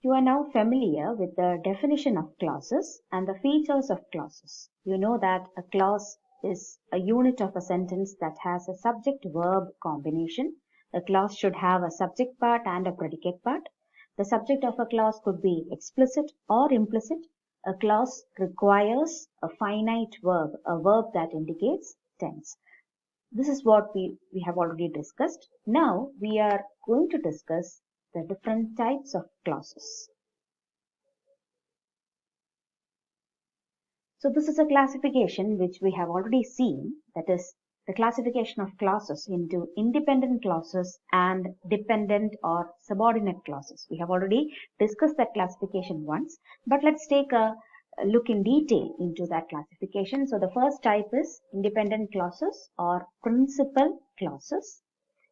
You are now familiar with the definition of clauses and the features of clauses. You know that a clause is a unit of a sentence that has a subject-verb combination. A clause should have a subject part and a predicate part. The subject of a clause could be explicit or implicit. A clause requires a finite verb, a verb that indicates tense. This is what we have already discussed. Now we are going to discuss the different types of clauses. So this is a classification which we have already seen, that is the classification of clauses into independent clauses and dependent or subordinate clauses. We have already discussed that classification once, but let's take a look in detail into that classification. So the first type is independent clauses or principal clauses.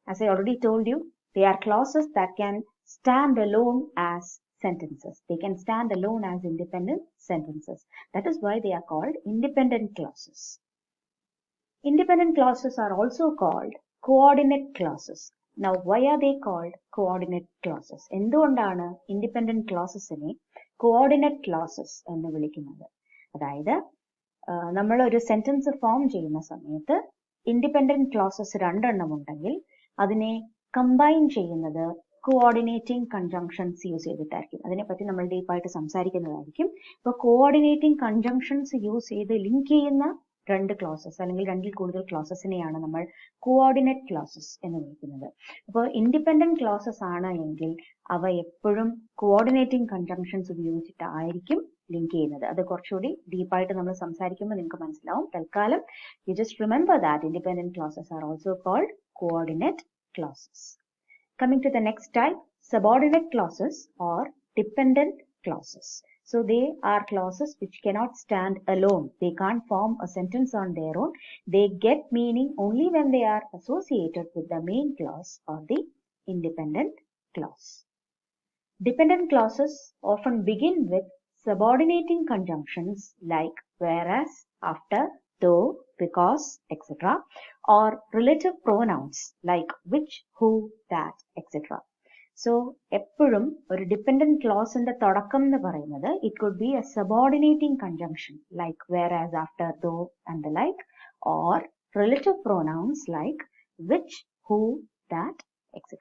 As I already told you, they are clauses that can stand alone as sentences. They can stand alone as independent sentences. That is why they are called independent clauses. Independent clauses are also called coordinate clauses. Now, why are they called coordinate clauses? എന്തുകൊണ്ടാണ് independent clausesനെ coordinate clauses എന്ന് വിളിക്കുന്നത്? അതായത് നമ്മൾ ഒരു sentence form ചെയ്യുന്ന സമയത്ത് independent closes രണ്ടെണ്ണം ഉണ്ടെങ്കിൽ അതിനെ കമ്പൈൻ ചെയ്യുന്നത് കോഓർഡിനേറ്റിംഗ് കൺജങ്ഷൻസ് യൂസ് ചെയ്തിട്ടായിരിക്കും. അതിനെപ്പറ്റി നമ്മൾ ഡീപ്പായിട്ട് സംസാരിക്കുന്നതായിരിക്കും. ഇപ്പോൾ കോഓർഡിനേറ്റിംഗ് കൺജങ്ഷൻസ് യൂസ് ചെയ്ത് ലിങ്ക് ചെയ്യുന്ന രണ്ട് ക്ലോസസ് അല്ലെങ്കിൽ രണ്ടിൽ കൂടുതൽ ക്ലോസസിനെയാണ് നമ്മൾ കോഓർഡിനേറ്റ് ക്ലോസസ് എന്ന് വിളിക്കുന്നത്. അപ്പോൾ ഇൻഡിപെൻഡന്റ് ക്ലോസസ് ആണ് എങ്കിൽ അവ എപ്പോഴും കോഓർഡിനേറ്റിംഗ് കൺജങ്ഷൻസ് ഉപയോഗിച്ചിട്ടായിരിക്കും ലിങ്ക് ചെയ്യുന്നത്. അത് കുറച്ചുകൂടി ഡീപ്പായിട്ട് നമ്മൾ സംസാരിക്കുമ്പോൾ നിങ്ങൾക്ക് മനസ്സിലാവും. തൽക്കാലം you just remember that independent clauses are also called coordinate clauses. Coming to the next type, subordinate clauses or dependent clauses. So they are clauses which cannot stand alone. They can't form a sentence on their own. They get meaning only when they are associated with the main clause or the independent clause. Dependent clauses often begin with subordinating conjunctions like whereas, after, though, because, etc. or relative pronouns like which, who, that, etc. So, എപ്പോഴും ഒരു dependent ക്ലോസിന്റെ തുടക്കം എന്ന് പറയുന്നത് it could be a subordinating conjunction like whereas, after, though and the like, or relative pronouns like which, who, that, etc.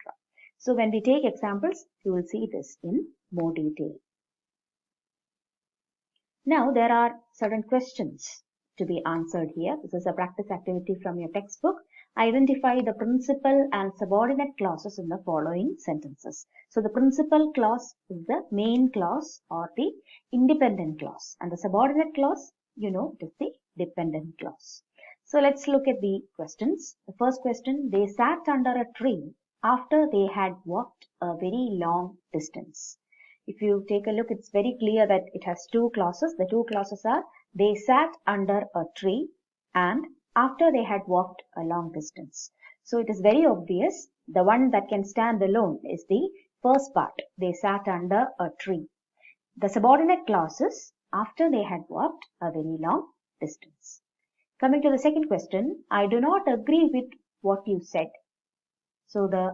So, when we take examples, you will see this in more detail. Now, there are certain questions to be answered here. This is a practice activity from your textbook. Identify the principal and subordinate clauses in the following sentences. So the principal clause is the main clause or the independent clause, and the subordinate clause, you know, it is the dependent clause. So let's look at the questions. The first question, they sat under a tree after they had walked a very long distance. If you take a look, it's very clear that it has two clauses. The two clauses are they sat under a tree and after they had walked a long distance. So it is very obvious. The one that can stand alone is the first part. They sat under a tree. The subordinate clauses after they had walked a very long distance. Coming to the second question, I do not agree with what you said. So the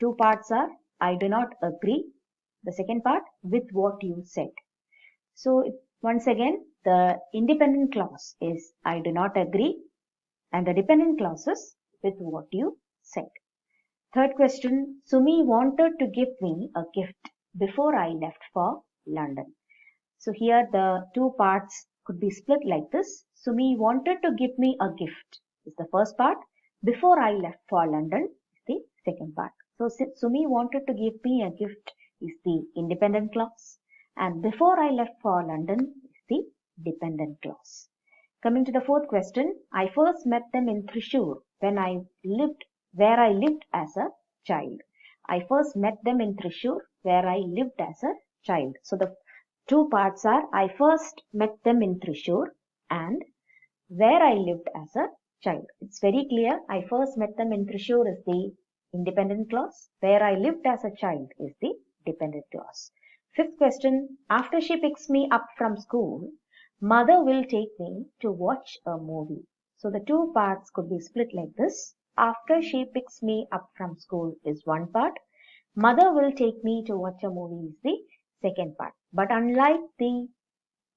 two parts are I do not agree. The second part, with what you said. So once again, the independent clause is I do not agree, and the dependent clause is with what you said. Third question, Sumi wanted to give me a gift before I left for London. So here the two parts could be split like this. Sumi wanted to give me a gift is the first part. Before I left for London is the second part. So Sumi wanted to give me a gift is the independent clause, and before I left for London is the dependent clause. Coming to the fourth question, I first met them in Thrissur where I lived as a child. I first met them in Thrissur where I lived as a child. So the two parts are I first met them in Thrissur and where I lived as a child. It's very clear. I first met them in Thrissur is the independent clause. Where I lived as a child is the dependent clause. Fifth question, after she picks me up from school, mother will take me to watch a movie. So the two parts could be split like this. After she picks me up from school is one part. Mother will take me to watch a movie is the second part. But unlike the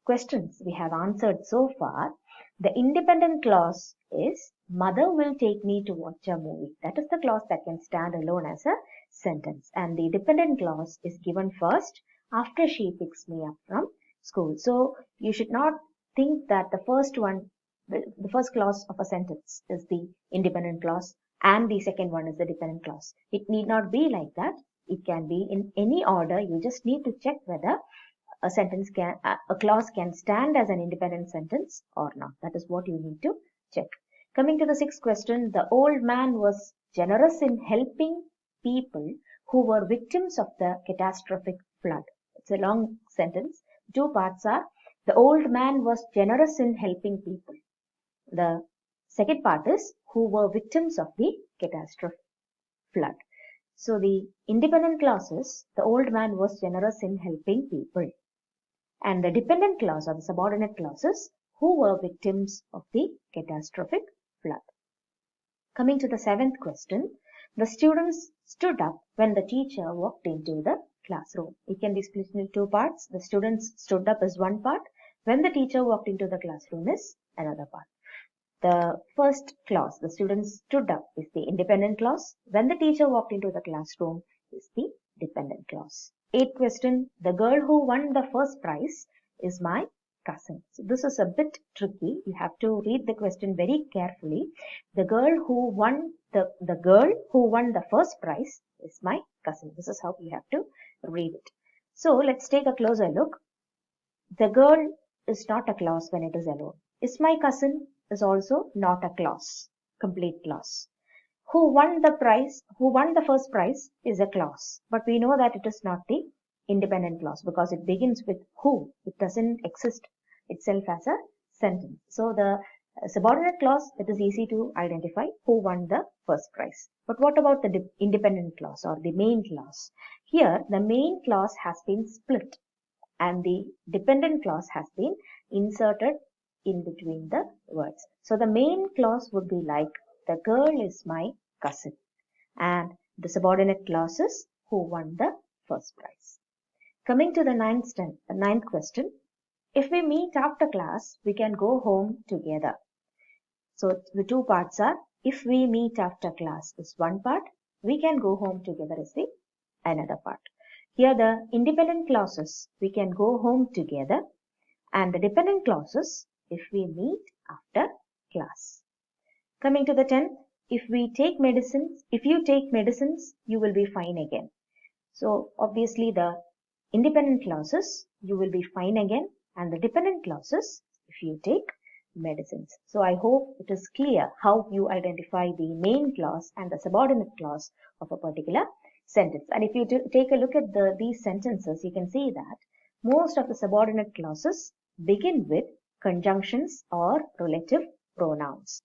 questions we have answered so far, the independent clause is mother will take me to watch a movie. That is the clause that can stand alone as a sentence. And the dependent clause is given first after she picks me up from school. So you should not think that the first one, the first clause of a sentence is the independent clause and the second one is the dependent clause. It need not be like that. It can be in any order. You just need to check whether a clause can stand as an independent sentence or not. That is what you need to check. Coming to the sixth question, the old man was generous in helping people who were victims of the catastrophic flood. It's a long sentence. Two parts are, the old man was generous in helping people. The second part is, who were victims of the catastrophic flood. So the independent clause is, the old man was generous in helping people. And the dependent clause or the subordinate clauses, who were victims of the catastrophic flood. Coming to the seventh question, the students stood up when the teacher walked into the classroom. It can be split into two parts. The students stood up is one part. When the teacher walked into the classroom is another part. The first clause, the students stood up, is the independent clause. When the teacher walked into the classroom is the dependent clause. Eighth question, the girl who won the first prize is my cousin. So this is a bit tricky. You have to read the question very carefully. The girl who won the first prize is my cousin. This is how you have to read it. So let's take a closer look. The girl is not a clause when it is alone. Is my cousin is also not a clause, complete clause. Who won the first prize is a clause, but we know that it is not the independent clause because it begins with who. It doesn't exist itself as a sentence. So the subordinate clause, it is easy to identify who won the first prize. But what about the independent clause or the main clause? Here the main clause has been split and the dependent clause has been inserted in between the words. So the main clause would be like, the girl is my cousin, and the subordinate clause is who won the first prize. Coming to the ninth question, if we meet after class, we can go home together. So the two parts are, if we meet after class is one part, we can go home together is the another part. Here the independent clauses, we can go home together, and the dependent clauses, if we meet after class. Coming to the 10th, if you take medicines, you will be fine again. So obviously the independent clauses, you will be fine again, and the dependent clauses, if you take medicines. So I hope it is clear how you identify the main clause and the subordinate clause of a particular sentence. And if you take a look at these sentences, you can see that most of the subordinate clauses begin with conjunctions or relative pronouns.